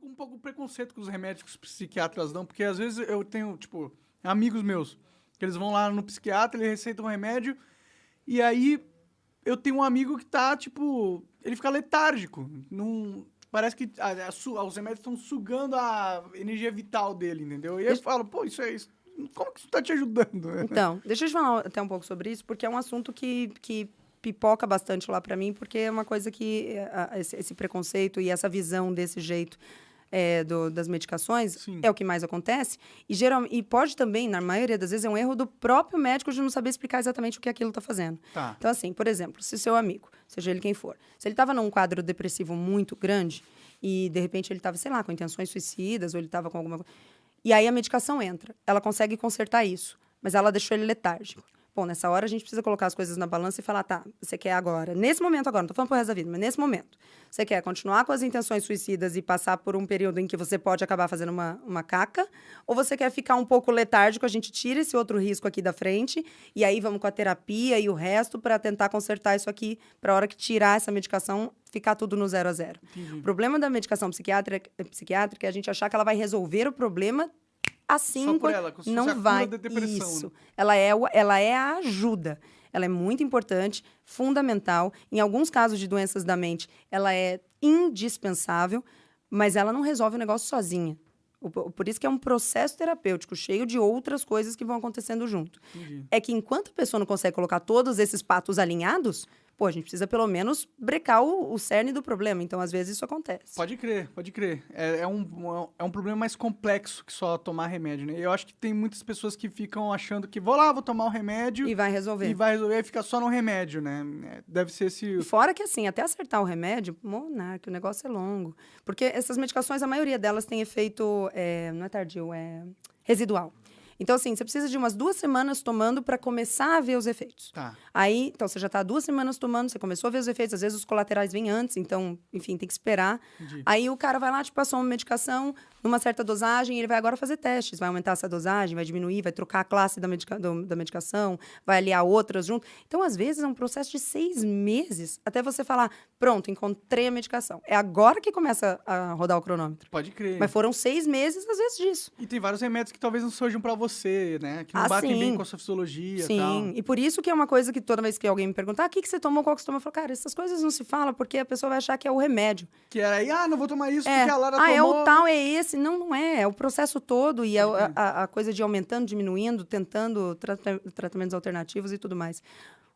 com um pouco de preconceito com os remédios que os psiquiatras dão, porque às vezes eu tenho, tipo, amigos meus, que eles vão lá no psiquiatra, ele receita um remédio, e aí eu tenho um amigo que tá, tipo, ele fica letárgico. Não, parece que os remédios estão sugando a energia vital dele, entendeu? E aí eu falo, pô, isso é isso. Como que isso tá te ajudando? Então, deixa eu te falar até um pouco sobre isso, porque é um assunto que pipoca bastante lá pra mim, porque é uma coisa que esse preconceito e essa visão desse jeito das medicações Sim. é o que mais acontece. E pode também, na maioria das vezes, é um erro do próprio médico de não saber explicar exatamente o que aquilo está fazendo. Tá. Então, assim, por exemplo, se seu amigo, seja ele quem for, se ele estava num quadro depressivo muito grande e, de repente, ele estava, sei lá, com intenções suicidas ou ele estava com alguma coisa... E aí a medicação entra. Ela consegue consertar isso, mas ela deixou ele letárgico. Bom, nessa hora a gente precisa colocar as coisas na balança e falar, tá, você quer agora, nesse momento agora, não tô falando pro resto da vida, mas nesse momento, você quer continuar com as intenções suicidas e passar por um período em que você pode acabar fazendo uma caca, ou você quer ficar um pouco letárgico, a gente tira esse outro risco aqui da frente, e aí vamos com a terapia e o resto para tentar consertar isso aqui, pra hora que tirar essa medicação, ficar tudo no 0 a 0. Entendi. O problema da medicação psiquiátrica é a gente achar que ela vai resolver o problema assim, Só por ela, como se fosse a não cura vai. da depressão, Isso. né? Ela é a ajuda. Ela é muito importante, fundamental. Em alguns casos de doenças da mente, ela é indispensável, mas ela não resolve o negócio sozinha. Por isso que é um processo terapêutico, cheio de outras coisas que vão acontecendo junto. Entendi. É que enquanto a pessoa não consegue colocar todos esses patos alinhados, pô, a gente precisa pelo menos brecar o cerne do problema. Então, às vezes, isso acontece. Pode crer, pode crer. É um problema mais complexo que só tomar remédio, né? Eu acho que tem muitas pessoas que ficam achando que vou tomar o remédio... E vai resolver. E fica só no remédio, né? Deve ser esse... E fora que, assim, até acertar o remédio, monarca, o negócio é longo. Porque essas medicações, a maioria delas tem efeito, não é tardio, é residual. Então, assim, você precisa de umas 2 semanas tomando para começar a ver os efeitos. Tá. Aí, então, você já está 2 semanas tomando, você começou a ver os efeitos, às vezes os colaterais vêm antes, então, enfim, tem que esperar. Entendi. Aí o cara vai lá, te passou uma medicação numa certa dosagem, ele vai agora fazer testes, vai aumentar essa dosagem, vai diminuir, vai trocar a classe da medicação, vai aliar outras junto. Então, às vezes, é um processo de 6 meses até você falar, pronto, encontrei a medicação. É agora que começa a rodar o cronômetro. Pode crer. Mas foram 6 meses, às vezes, disso. E tem vários remédios que talvez não surjam pra você, né? Que não batem bem com a sua fisiologia e tal. Sim, e por isso que é uma coisa que toda vez que alguém me perguntar, o que você tomou, qual que você tomou? Eu falo, cara, essas coisas não se falam porque a pessoa vai achar que é o remédio. Que era aí, não vou tomar isso porque a Lara é tomou... o tal, é esse. Não, não é. É o processo todo e a coisa de aumentando, diminuindo, tentando tratamentos alternativos e tudo mais.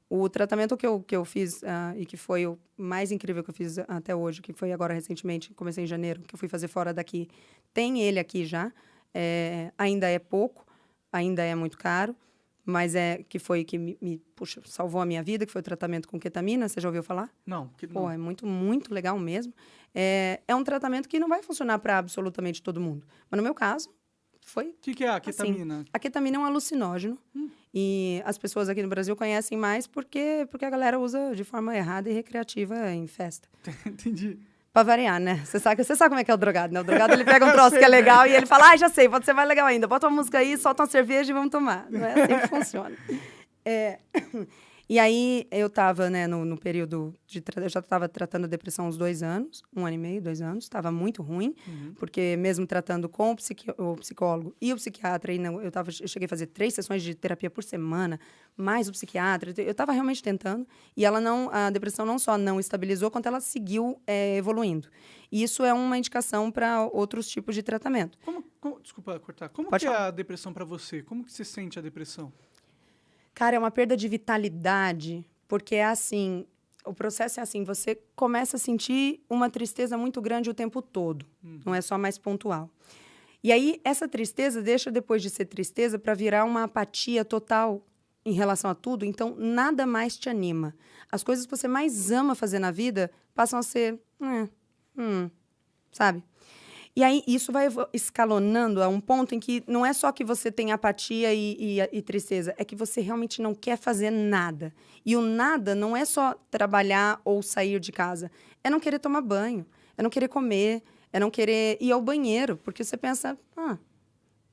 O tratamento que eu fiz, e que foi o mais incrível que eu fiz até hoje, que foi agora recentemente, comecei em janeiro, que eu fui fazer fora daqui, tem ele aqui já. Ainda é pouco, ainda é muito caro, mas que foi que puxa, salvou a minha vida, que foi o tratamento com ketamina. Você já ouviu falar? Não. Pô, é muito, muito legal mesmo. É um tratamento que não vai funcionar para absolutamente todo mundo. Mas no meu caso, foi... O que é a ketamina? Assim, a ketamina é um alucinógeno. E as pessoas aqui no Brasil conhecem mais porque a galera usa de forma errada e recreativa em festa. Entendi. Pra variar, né? Você sabe como é que é o drogado, né? O drogado, ele pega um troço que é legal e ele fala, já sei, pode ser mais legal ainda. Bota uma música aí, solta uma cerveja e vamos tomar. Não é assim que funciona. E aí, eu estava, né, no período eu já estava tratando a depressão há uns 2 anos, 1 ano e meio, 2 anos. Estava muito ruim, porque mesmo tratando com o psicólogo e o psiquiatra, eu cheguei a fazer 3 sessões de terapia por semana, mais o psiquiatra. Eu estava realmente tentando. E a depressão não só não estabilizou, quanto ela seguiu evoluindo. E isso é uma indicação para outros tipos de tratamento. Desculpa cortar. Como Pode que é falar. a depressão para você? Como que você sente a depressão? Cara, é uma perda de vitalidade, porque é assim, o processo é assim, você começa a sentir uma tristeza muito grande o tempo todo, não é só mais pontual. E aí, essa tristeza deixa, depois de ser tristeza, para virar uma apatia total em relação a tudo, então nada mais te anima. As coisas que você mais ama fazer na vida passam a ser, sabe? E aí, isso vai escalonando a um ponto em que não é só que você tem apatia e tristeza, é que você realmente não quer fazer nada. E o nada não é só trabalhar ou sair de casa. É não querer tomar banho, é não querer comer, é não querer ir ao banheiro. Porque você pensa,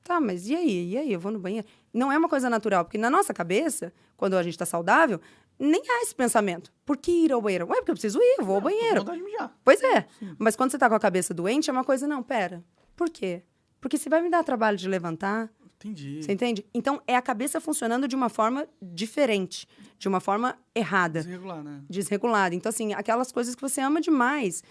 tá, mas e aí? E aí, eu vou no banheiro? Não é uma coisa natural, porque na nossa cabeça, quando a gente está saudável, nem há esse pensamento. Por que ir ao banheiro? Ué, porque eu preciso ir, eu vou ao banheiro. Vontade de mijar. Pois é. Sim. Mas quando você tá com a cabeça doente, é uma coisa, não, pera. Por quê? Porque se vai me dar trabalho de levantar, Entendi. você entende? Então, é a cabeça funcionando de uma forma diferente, de uma forma errada. Desregular, né? Desregulada. Então, assim, aquelas coisas que você ama demais,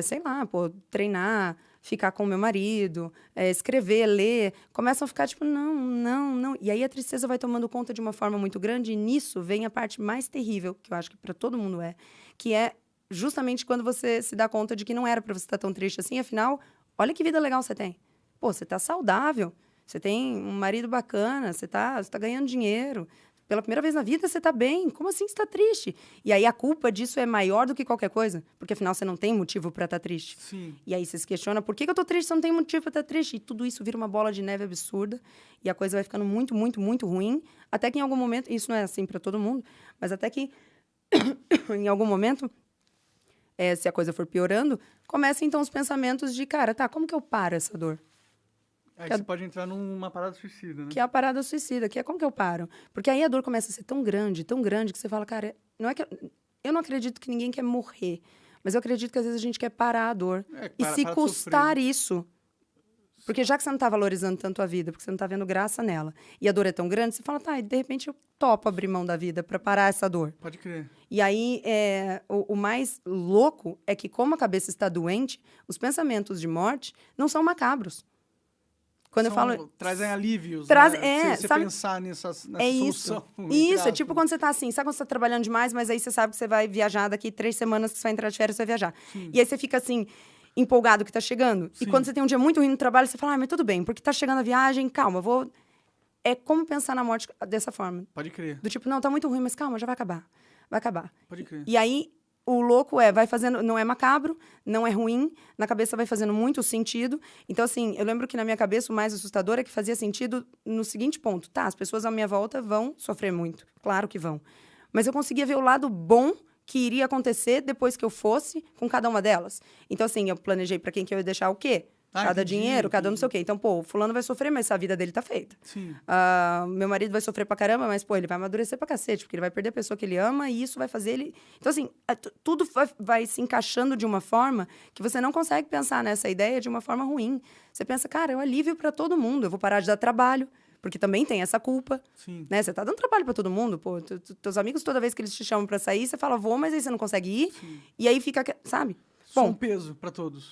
sei lá, pô, treinar, ficar com o meu marido, escrever, ler, começam a ficar tipo, não. E aí a tristeza vai tomando conta de uma forma muito grande e nisso vem a parte mais terrível, que eu acho que para todo mundo que é justamente quando você se dá conta de que não era para você estar tão triste assim, afinal, olha que vida legal você tem. Pô, você tá saudável, você tem um marido bacana, você tá ganhando dinheiro. Pela primeira vez na vida, você tá bem. Como assim você tá triste? E aí a culpa disso é maior do que qualquer coisa. Porque afinal você não tem motivo para estar triste. Sim. E aí você se questiona, por que eu tô triste se eu não tenho motivo para estar triste? E tudo isso vira uma bola de neve absurda. E a coisa vai ficando muito, muito, muito ruim. Até que em algum momento, isso não é assim para todo mundo, mas até que em algum momento, se a coisa for piorando, começam então os pensamentos de, cara, tá, como que eu paro essa dor? Aí você pode entrar numa parada suicida, né? Que é a parada suicida, que é como que eu paro? Porque aí a dor começa a ser tão grande, que você fala, cara, não é que eu não acredito que ninguém quer morrer, mas eu acredito que às vezes a gente quer parar a dor. E se custar isso. Porque já que você não tá valorizando tanto a vida, porque você não tá vendo graça nela, e a dor é tão grande, você fala, tá, e de repente eu topo abrir mão da vida pra parar essa dor. Pode crer. E aí, o mais louco é que como a cabeça está doente, os pensamentos de morte não são macabros. Quando eu falo... Trazem alívios, né? Você sabe, pensar nessa solução. Isso. Isso, é tipo quando você tá assim, sabe quando você tá trabalhando demais, mas aí você sabe que você vai viajar daqui 3 semanas, que você vai entrar de férias, você vai viajar. Sim. E aí você fica assim, empolgado que tá chegando. Sim. E quando você tem um dia muito ruim no trabalho, você fala, mas tudo bem, porque tá chegando a viagem, calma, vou... É como pensar na morte dessa forma. Pode crer. Do tipo, não, tá muito ruim, mas calma, já vai acabar. Vai acabar. Pode crer. E aí... O louco vai fazendo, não é macabro, não é ruim, na cabeça vai fazendo muito sentido. Então, assim, eu lembro que na minha cabeça o mais assustador é que fazia sentido no seguinte ponto. Tá, as pessoas à minha volta vão sofrer muito, claro que vão. Mas eu conseguia ver o lado bom que iria acontecer depois que eu fosse com cada uma delas. Então, assim, eu planejei para quem que eu ia deixar o quê? Cada dinheiro, cada não sei o quê. Então, pô, o fulano vai sofrer, mas a vida dele tá feita. Sim. Meu marido vai sofrer pra caramba, mas, pô, ele vai amadurecer pra cacete, porque ele vai perder a pessoa que ele ama e isso vai fazer ele... Então, assim, tudo vai se encaixando de uma forma que você não consegue pensar nessa ideia de uma forma ruim. Você pensa, cara, é um alívio pra todo mundo. Eu vou parar de dar trabalho, porque também tem essa culpa. Sim. Né? Você tá dando trabalho pra todo mundo, pô. Teus amigos, toda vez que eles te chamam pra sair, você fala, vou, mas aí você não consegue ir. Sim. E aí fica, sabe? Bom, um peso pra todos.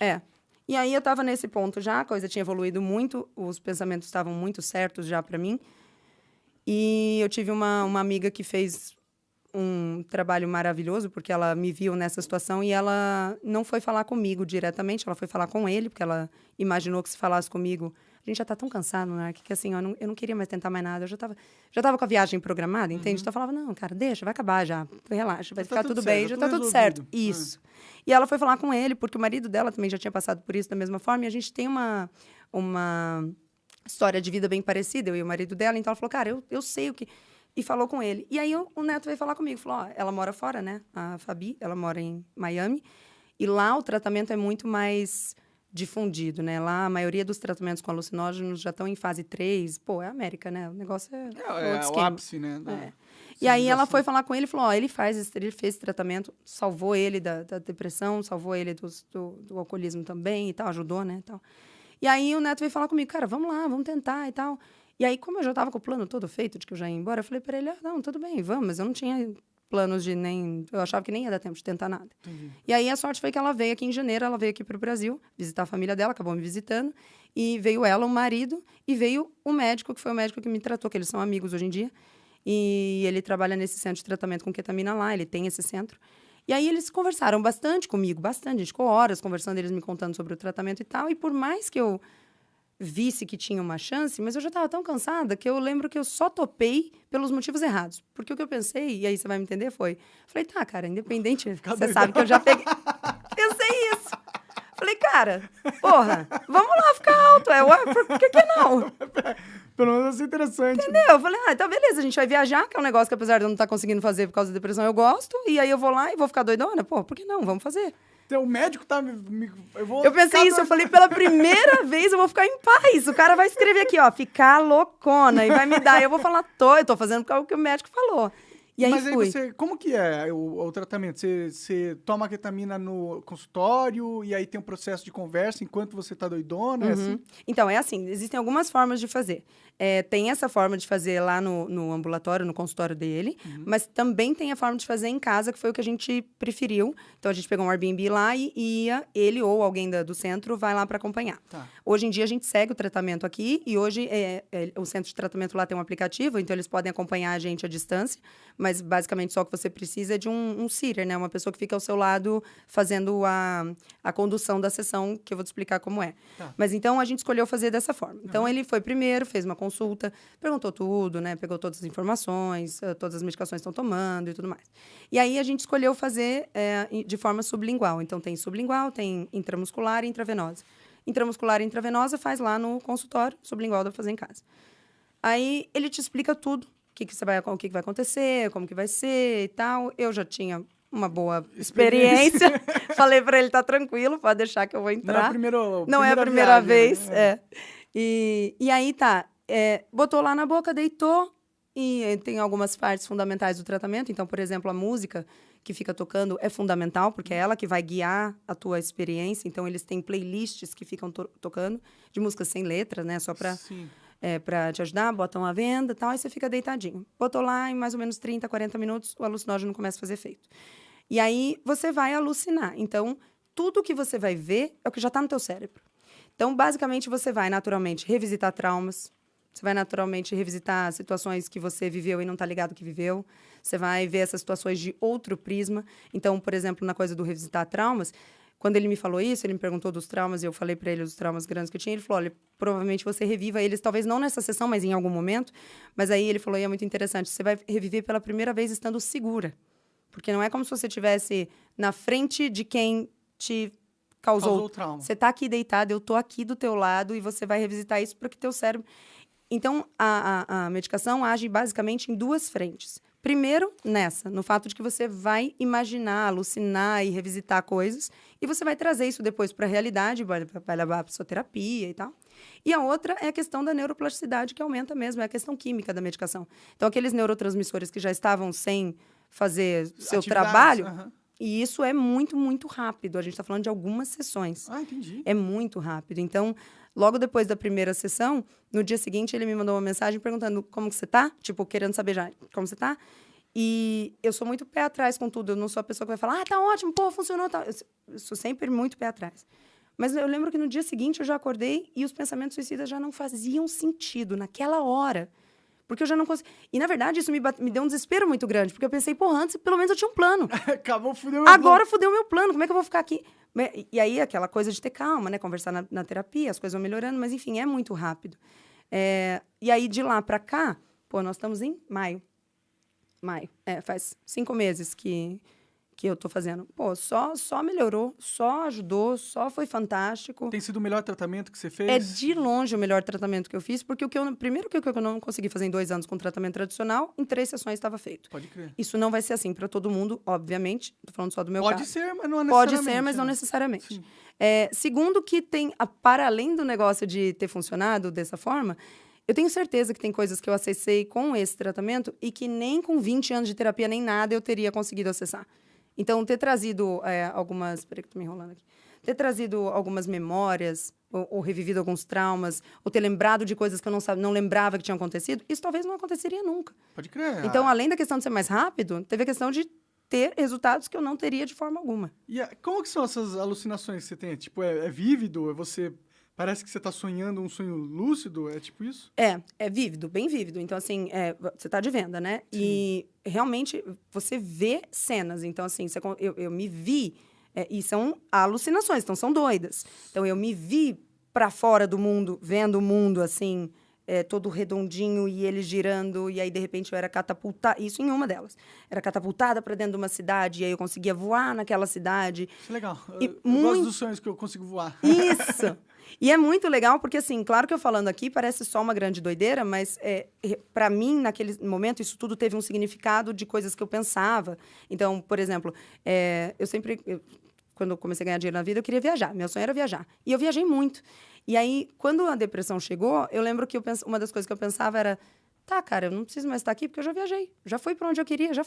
E aí eu tava nesse ponto já, a coisa tinha evoluído muito, os pensamentos estavam muito certos já para mim. E eu tive uma amiga que fez um trabalho maravilhoso, porque ela me viu nessa situação e ela não foi falar comigo diretamente, ela foi falar com ele, porque ela imaginou que se falasse comigo... A gente já tá tão cansado, né? Que assim, eu não queria mais tentar mais nada. Eu já tava com a viagem programada, entende? Então eu falava, não, cara, deixa, vai acabar já. Relaxa, vai ficar tudo bem, já tá tudo certo. Isso. E ela foi falar com ele, porque o marido dela também já tinha passado por isso da mesma forma. E a gente tem uma história de vida bem parecida, eu e o marido dela. Então ela falou, cara, eu sei o que... E falou com ele. E aí o Neto veio falar comigo. Falou, ela mora fora, né? A Fabi, ela mora em Miami. E lá o tratamento é muito mais... difundido, né? Lá, a maioria dos tratamentos com alucinógenos já estão em fase 3. Pô, é a América, né? O negócio é o ápice, né? E aí ela foi falar com ele e falou, ele fez esse tratamento, salvou ele da depressão, salvou ele do alcoolismo também e tal, ajudou, né? E tal. E aí o Neto veio falar comigo, cara, vamos lá, vamos tentar e tal. E aí, como eu já tava com o plano todo feito de que eu já ia embora, eu falei para ele, não, tudo bem, vamos, mas eu não tinha... planos de nem... Eu achava que nem ia dar tempo de tentar nada. Entendi. E aí, a sorte foi que ela veio aqui em janeiro, ela veio aqui para o Brasil, visitar a família dela, acabou me visitando, e veio ela, o marido, e veio o médico, que foi o médico que me tratou, que eles são amigos hoje em dia, e ele trabalha nesse centro de tratamento com ketamina lá, ele tem esse centro. E aí, eles conversaram bastante comigo, bastante, a gente ficou horas conversando, eles me contando sobre o tratamento e tal, e por mais que eu visse que tinha uma chance, mas eu já estava tão cansada que eu lembro que eu só topei pelos motivos errados. Porque o que eu pensei, e aí você vai me entender, foi... Falei, tá, cara, independente, você sabe que eu já peguei... Pensei isso. Falei, cara, porra, vamos lá ficar alto. Por que não? Pelo menos é interessante. Entendeu? Eu falei, então beleza, a gente vai viajar, que é um negócio que apesar de eu não estar conseguindo fazer por causa da depressão, eu gosto. E aí eu vou lá e vou ficar doidona. Pô, por que não? Vamos fazer. Então, o médico tá... Eu pensei isso, eu falei, pela primeira vez eu vou ficar em paz. O cara vai escrever aqui, ó, ficar loucona, e vai me dar. Eu vou falar, eu tô fazendo porque é o que o médico falou. E aí Mas fui. aí você, como que é o tratamento? Você toma a ketamina no consultório e aí tem um processo de conversa enquanto você tá doidona, é assim? Então, é assim, existem algumas formas de fazer. Tem essa forma de fazer lá no ambulatório, no consultório dele, mas também tem a forma de fazer em casa, que foi o que a gente preferiu. Então, a gente pegou um Airbnb lá e ia, ele ou alguém do centro vai lá para acompanhar. Tá. Hoje em dia, a gente segue o tratamento aqui e hoje o centro de tratamento lá tem um aplicativo, então eles podem acompanhar a gente à distância, mas basicamente só o que você precisa é de um sitter, né? Uma pessoa que fica ao seu lado fazendo a condução da sessão, que eu vou te explicar como é. Tá. Mas então a gente escolheu fazer dessa forma. Então ele foi primeiro, fez uma consulta, perguntou tudo, né? Pegou todas as informações, todas as medicações que estão tomando e tudo mais. E aí a gente escolheu fazer de forma sublingual. Então tem sublingual, tem intramuscular e intravenosa. Intramuscular e intravenosa faz lá no consultório, sublingual dá pra fazer em casa. Aí ele te explica tudo, o que vai acontecer, como que vai ser e tal. Eu já tinha uma boa experiência. Falei para ele, tá tranquilo, pode deixar que eu vou entrar. Não é a primeira viagem, vez. né? E aí tá, botou lá na boca, deitou, e tem algumas partes fundamentais do tratamento. Então, por exemplo, a música que fica tocando é fundamental, porque é ela que vai guiar a tua experiência. Então, eles têm playlists que ficam tocando, de músicas sem letra, né? Só para para te ajudar, botam a venda e tal, e você fica deitadinho. Botou lá, em mais ou menos 30, 40 minutos, o alucinógeno começa a fazer efeito. E aí, você vai alucinar. Então, tudo que você vai ver é o que já está no teu cérebro. Então, basicamente, você vai naturalmente revisitar traumas, você vai naturalmente revisitar situações que você viveu e não está ligado que viveu. Você vai ver essas situações de outro prisma. Então, por exemplo, na coisa do revisitar traumas, quando ele me falou isso, ele me perguntou dos traumas e eu falei para ele os traumas grandes que eu tinha. Ele falou, olha, provavelmente você reviva eles, talvez não nessa sessão, mas em algum momento. Mas aí ele falou, e é muito interessante, você vai reviver pela primeira vez estando segura. Porque não é como se você estivesse na frente de quem te causou o trauma. Você está aqui deitado, eu estou aqui do teu lado e você vai revisitar isso para que teu cérebro... Então, a medicação age basicamente em duas frentes. Primeiro, no fato de que você vai imaginar, alucinar e revisitar coisas, e você vai trazer isso depois para a realidade, vai levar para psicoterapia e tal. E a outra é a questão da neuroplasticidade, que aumenta mesmo, é a questão química da medicação. Então, aqueles neurotransmissores que já estavam sem fazer seu trabalho, e isso é muito, muito rápido. A gente está falando de algumas sessões. Ah, entendi. É muito rápido. Então, logo depois da primeira sessão, no dia seguinte, ele me mandou uma mensagem perguntando como que você tá, tipo, querendo saber já como você tá. E eu sou muito pé atrás com tudo. Eu não sou a pessoa que vai falar, tá ótimo, pô, funcionou, tá. Eu sou sempre muito pé atrás. Mas eu lembro que no dia seguinte eu já acordei e os pensamentos suicidas já não faziam sentido naquela hora. Porque eu já não consegui... E, na verdade, isso me deu um desespero muito grande. Porque eu pensei, porra, antes pelo menos eu tinha um plano. Acabou, fudeu meu plano. Agora fudeu meu plano, como é que eu vou ficar aqui? E aí, aquela coisa de ter calma, né? Conversar na terapia, as coisas vão melhorando. Mas, enfim, é muito rápido. E aí, de lá pra cá... Pô, nós estamos em maio. Faz 5 meses que eu tô fazendo. Pô, só melhorou, só ajudou, só foi fantástico. Tem sido o melhor tratamento que você fez? É de longe o melhor tratamento que eu fiz, porque primeiro que eu não consegui fazer em 2 anos com tratamento tradicional, em 3 sessões estava feito. Pode crer. Isso não vai ser assim para todo mundo, obviamente. Tô falando só do meu caso. Pode ser, mas não necessariamente. Pode ser, mas não necessariamente. Sim. Segundo que tem, para além do negócio de ter funcionado dessa forma, eu tenho certeza que tem coisas que eu acessei com esse tratamento e que nem com 20 anos de terapia nem nada eu teria conseguido acessar. Então, ter trazido algumas... Peraí que eu tô me enrolando aqui. Ter trazido algumas memórias, ou revivido alguns traumas, ou ter lembrado de coisas que eu não lembrava que tinham acontecido, isso talvez não aconteceria nunca. Pode crer. Então, além da questão de ser mais rápido, teve a questão de ter resultados que eu não teria de forma alguma. E como que são essas alucinações que você tem? Tipo, é vívido? Parece que você tá sonhando um sonho lúcido? É tipo isso? É vívido, bem vívido. Então, assim, você tá de venda, né? Sim. E realmente você vê cenas. Então, assim, eu me vi, e são alucinações, então são doidas. Então, eu me vi pra fora do mundo, vendo o mundo, assim, todo redondinho e ele girando. E aí, de repente, eu era catapultada. Isso em uma delas. Era catapultada pra dentro de uma cidade, e aí eu conseguia voar naquela cidade. Isso é legal. E eu gosto dos sonhos que eu consigo voar. Isso! E é muito legal, porque, assim, claro que eu falando aqui parece só uma grande doideira, mas, para mim, naquele momento, isso tudo teve um significado de coisas que eu pensava. Então, por exemplo, quando eu comecei a ganhar dinheiro na vida, eu queria viajar. Meu sonho era viajar. E eu viajei muito. E aí, quando a depressão chegou, eu lembro que uma das coisas que eu pensava era, Tá, cara, eu não preciso mais estar aqui porque eu já viajei. Já fui pra onde eu queria, já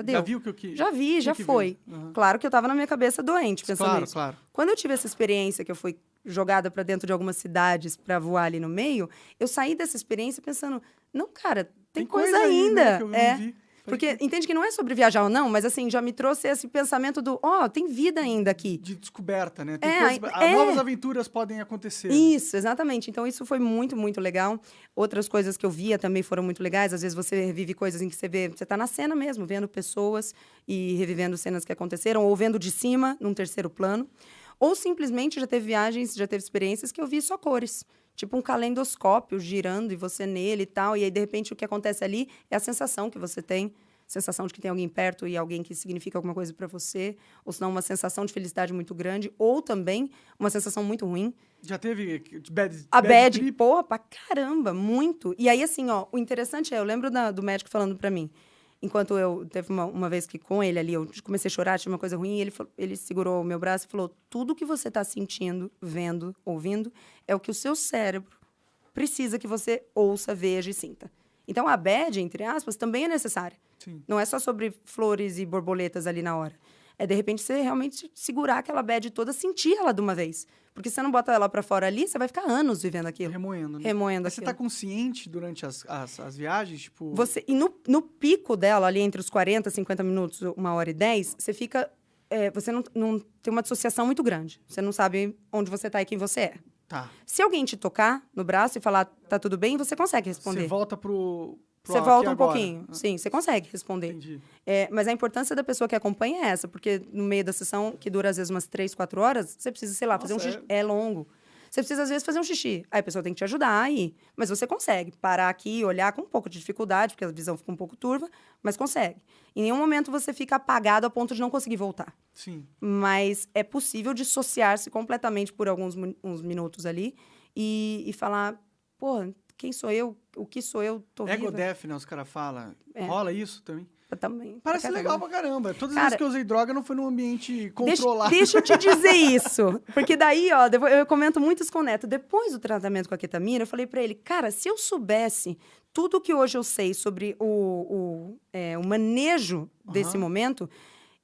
deu. Já viu o que eu quis? Já vi, já foi. Uhum. Claro que eu tava na minha cabeça doente pensando nisso. Claro. Quando eu tive essa experiência que eu fui jogada pra dentro de algumas cidades pra voar ali no meio, eu saí dessa experiência pensando, não, cara, tem coisa aí, ainda. né, que eu não vi. Porque entende que não é sobre viajar ou não, mas assim, já me trouxe esse pensamento do, tem vida ainda aqui. De descoberta, né? Tem novas aventuras podem acontecer. Isso, exatamente. Então, isso foi muito, muito legal. Outras coisas que eu via também foram muito legais. Às vezes você revive coisas em que você tá na cena mesmo, vendo pessoas e revivendo cenas que aconteceram, ou vendo de cima, num terceiro plano. Ou simplesmente já teve viagens, já teve experiências que eu vi só cores. Tipo um calendoscópio girando e você nele e tal. E aí, de repente, o que acontece ali é a sensação que você tem. Sensação de que tem alguém perto e alguém que significa alguma coisa para você. Ou senão uma sensação de felicidade muito grande. Ou também uma sensação muito ruim. Já teve a bad trip? Porra, pra caramba, muito. E aí, assim, o interessante eu lembro do médico falando para mim. Enquanto teve uma vez que com ele ali, eu comecei a chorar, tinha uma coisa ruim, e ele segurou o meu braço e falou, tudo que você está sentindo, vendo, ouvindo, é o que o seu cérebro precisa que você ouça, veja e sinta. Então, a bad, entre aspas, também é necessária. Sim. Não é só sobre flores e borboletas ali na hora. É, de repente, você realmente segurar aquela bad toda, sentir ela de uma vez. Porque se você não bota ela pra fora ali, você vai ficar anos vivendo aquilo. Remoendo, né? Remoendo Mas aquilo. você tá consciente durante as viagens? Tipo... E no pico dela, ali entre os 40, 50 minutos, 1h10, você fica... você não tem uma dissociação muito grande. Você não sabe onde você tá e quem você é. Tá. Se alguém te tocar no braço e falar, tá tudo bem, você consegue responder. Você volta pro Você volta um pouquinho. Sim, você consegue responder. Entendi. Mas a importância da pessoa que acompanha é essa, porque no meio da sessão, que dura às vezes umas 3, 4 horas, você precisa, sei lá, fazer um xixi. É longo. Você precisa, às vezes, fazer um xixi. Aí a pessoa tem que te ajudar aí. Mas você consegue parar aqui, olhar com um pouco de dificuldade, porque a visão fica um pouco turva, mas consegue. Em nenhum momento você fica apagado a ponto de não conseguir voltar. Sim. Mas é possível dissociar-se completamente por uns minutos ali e falar, pô, quem sou eu? O que sou eu? Tô viva. Ego-death, né? Os caras falam. Rola isso também? Também. Parece legal pra caramba. Todas as vezes que eu usei droga não foi num ambiente controlado. Deixa eu te dizer isso. Porque daí, eu comento muito isso com o Neto. Depois do tratamento com a ketamina, eu falei pra ele, cara, se eu soubesse tudo que hoje eu sei sobre o manejo desse momento,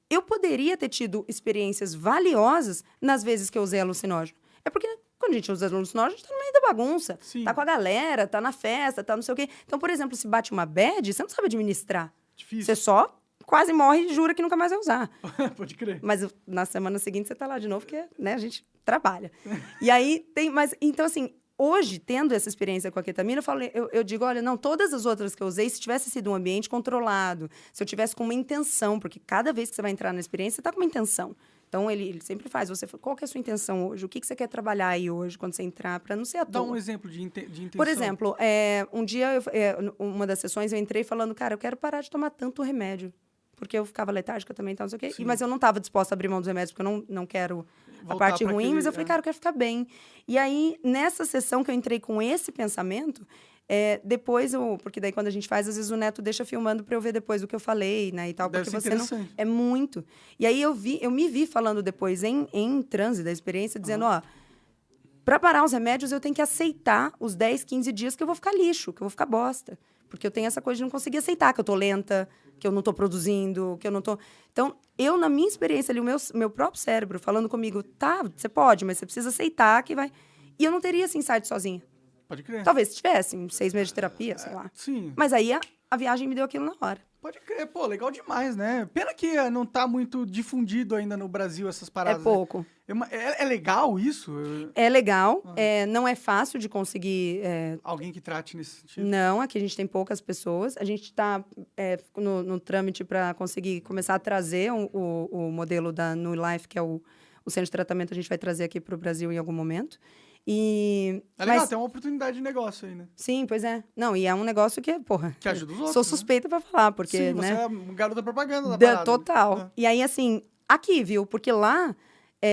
eu poderia ter tido experiências valiosas nas vezes que eu usei alucinógeno. É porque quando a gente usa alucinógeno, a gente tá no meio da bagunça. Sim. Tá com a galera, tá na festa, tá não sei o quê. Então, por exemplo, se bate uma bad, você não sabe administrar. Difícil. Você só quase morre e jura que nunca mais vai usar. Pode crer. Mas na semana seguinte você tá lá de novo, porque, né, a gente trabalha. E aí tem... Então, assim, hoje, tendo essa experiência com a ketamina, eu digo, olha, não, todas as outras que eu usei, se tivesse sido um ambiente controlado, se eu tivesse com uma intenção, porque cada vez que você vai entrar na experiência, você tá com uma intenção. Então, ele sempre faz. Qual que é a sua intenção hoje? O que você quer trabalhar aí hoje, quando você entrar, para não ser à toa? Dá um exemplo de intenção. Por exemplo, um dia, uma das sessões, eu entrei falando, cara, eu quero parar de tomar tanto remédio. Porque eu ficava letárgica também, então, não sei o quê. Mas eu não estava disposta a abrir mão dos remédios, porque eu não quero a parte ruim. Mas eu falei, cara, eu quero ficar bem. E aí, nessa sessão que eu entrei com esse pensamento... depois, porque daí quando a gente faz, às vezes o Neto deixa filmando para eu ver depois o que eu falei, né, e tal, Deve porque ser você não... É muito. E aí eu me vi falando depois em transe da experiência, dizendo, para parar os remédios eu tenho que aceitar os 10, 15 dias que eu vou ficar lixo, que eu vou ficar bosta. Porque eu tenho essa coisa de não conseguir aceitar que eu tô lenta, que eu não tô produzindo, que eu não tô... Então, na minha experiência ali, o meu próprio cérebro falando comigo, tá, você pode, mas você precisa aceitar que vai... E eu não teria esse insight sozinha. Pode crer. Talvez se tivesse 6 meses de terapia, sei lá. Sim. Mas aí a viagem me deu aquilo na hora. Pode crer. Pô, legal demais, né? Pena que não tá muito difundido ainda no Brasil essas paradas. É pouco. Né? É legal isso? É legal. Não é fácil de conseguir... Alguém que trate nesse sentido? Não, aqui a gente tem poucas pessoas. A gente está no trâmite para conseguir começar a trazer o modelo da New Life, que é o centro de tratamento, a gente vai trazer aqui para o Brasil em algum momento. Legal, tem uma oportunidade de negócio aí, né? Sim, pois é. Não, e é um negócio que, porra... Que ajuda os outros, sou suspeita pra falar, porque, sim, né? você é um garoto da propaganda da parada. Total. Né? E aí, assim, aqui, viu? Porque lá,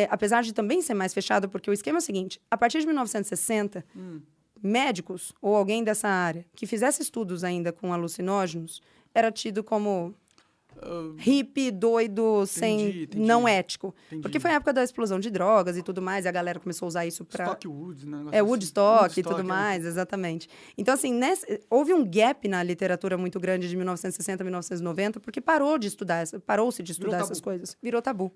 apesar de também ser mais fechado, porque o esquema é o seguinte, a partir de 1960, médicos ou alguém dessa área que fizesse estudos ainda com alucinógenos era tido como... hippie, doido, entendi. não ético. Entendi. Porque foi a época da explosão de drogas e tudo mais, e a galera começou a usar isso pra... Stockwood, né? Woodstock e tudo mais, exatamente. Então, assim, houve um gap na literatura muito grande de 1960 a 1990, porque parou-se de estudar essas coisas. Virou tabu.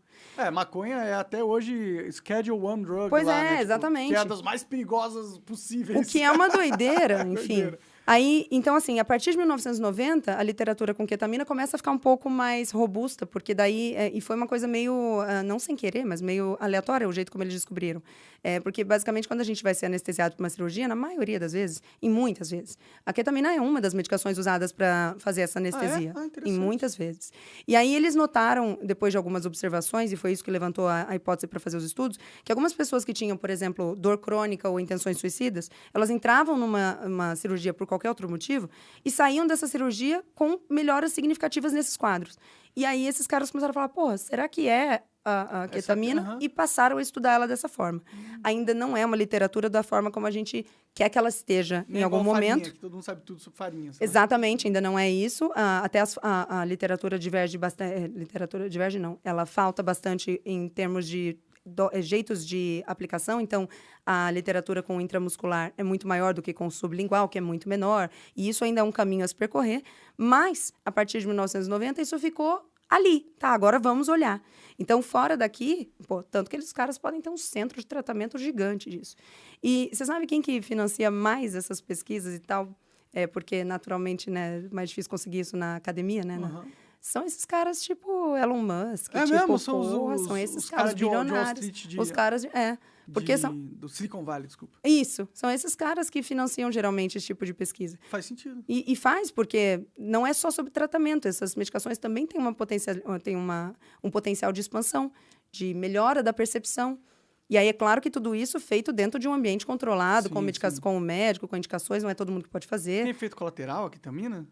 Maconha é até hoje Schedule One drug. Pois lá, né? exatamente. Que é das mais perigosas possíveis. O que é uma doideira, enfim. Aí, então, assim, a partir de 1990, a literatura com ketamina começa a ficar um pouco mais robusta, porque daí... e foi uma coisa meio, não sem querer, mas meio aleatória o jeito como eles descobriram. Porque, basicamente, quando a gente vai ser anestesiado por uma cirurgia, na maioria das vezes, e muitas vezes, a ketamina é uma das medicações usadas para fazer essa anestesia. Em muitas vezes. E aí, eles notaram, depois de algumas observações, e foi isso que levantou a hipótese para fazer os estudos, que algumas pessoas que tinham, por exemplo, dor crônica ou intenções suicidas, elas entravam numa cirurgia por qualquer outro motivo e saíam dessa cirurgia com melhoras significativas nesses quadros. E aí esses caras começaram a falar, porra, será que é a ketamina? E passaram a estudar ela dessa forma. Ainda não é uma literatura da forma como a gente quer que ela esteja em algum momento. Farinha, que todo mundo sabe tudo sobre farinha. Sabe? Exatamente, ainda não é isso. Até a literatura diverge bastante. Literatura diverge, não. Ela falta bastante em termos de jeitos de aplicação, então a literatura com intramuscular é muito maior do que com sublingual, que é muito menor, e isso ainda é um caminho a se percorrer, mas a partir de 1990 isso ficou ali, tá, agora vamos olhar. Então, fora daqui, tanto que eles caras podem ter um centro de tratamento gigante disso. E você sabe quem que financia mais essas pesquisas e tal? Porque, naturalmente, né, é mais difícil conseguir isso na academia, né? São esses caras tipo Elon Musk. Mesmo? São esses caras bilionários. Os caras porque são... Do Silicon Valley, desculpa. Isso. São esses caras que financiam geralmente esse tipo de pesquisa. Faz sentido. E faz, porque não é só sobre tratamento. Essas medicações também têm um potencial de expansão, de melhora da percepção. E aí, é claro que tudo isso feito dentro de um ambiente controlado, com o médico, com indicações, não é todo mundo que pode fazer. Tem efeito colateral a ketamina?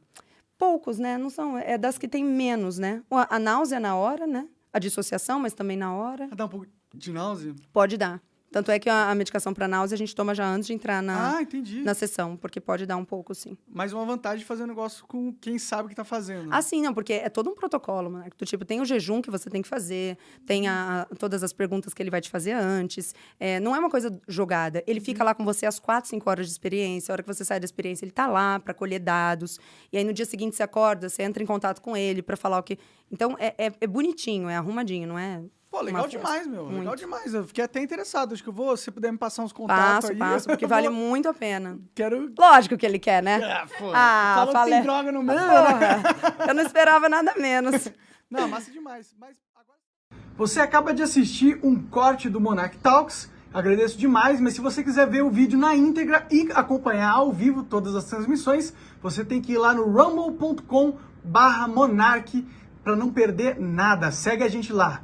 Poucos, né? Não são. É das que tem menos, né? A náusea na hora, né? A dissociação, mas também na hora. Dá um pouco de náusea? Pode dar. Tanto é que a medicação para náusea a gente toma já antes de entrar na sessão, porque pode dar um pouco, sim. Mas uma vantagem de fazer um negócio com quem sabe o que tá fazendo. Ah, sim, não, porque é todo um protocolo, né? Tipo, tem o jejum que você tem que fazer, tem todas as perguntas que ele vai te fazer antes. Não é uma coisa jogada. Ele fica lá com você às 4, 5 horas de experiência. A hora que você sai da experiência, ele tá lá para colher dados. E aí, no dia seguinte, você acorda, você entra em contato com ele para falar o que... Então, é bonitinho, é arrumadinho, não é... Pô, legal demais, meu. Muito. Legal demais. Eu fiquei até interessado. Acho que se você puder me passar uns contatos aí... Passo, porque vale muito a pena. Quero... Lógico que ele quer, né? Falou que tem droga no meio, né? Eu não esperava nada menos. Não, massa demais. Mas agora... Você acaba de assistir um corte do Monarch Talks. Agradeço demais, mas se você quiser ver o vídeo na íntegra e acompanhar ao vivo todas as transmissões, você tem que ir lá no rumble.com/monarch para não perder nada. Segue a gente lá.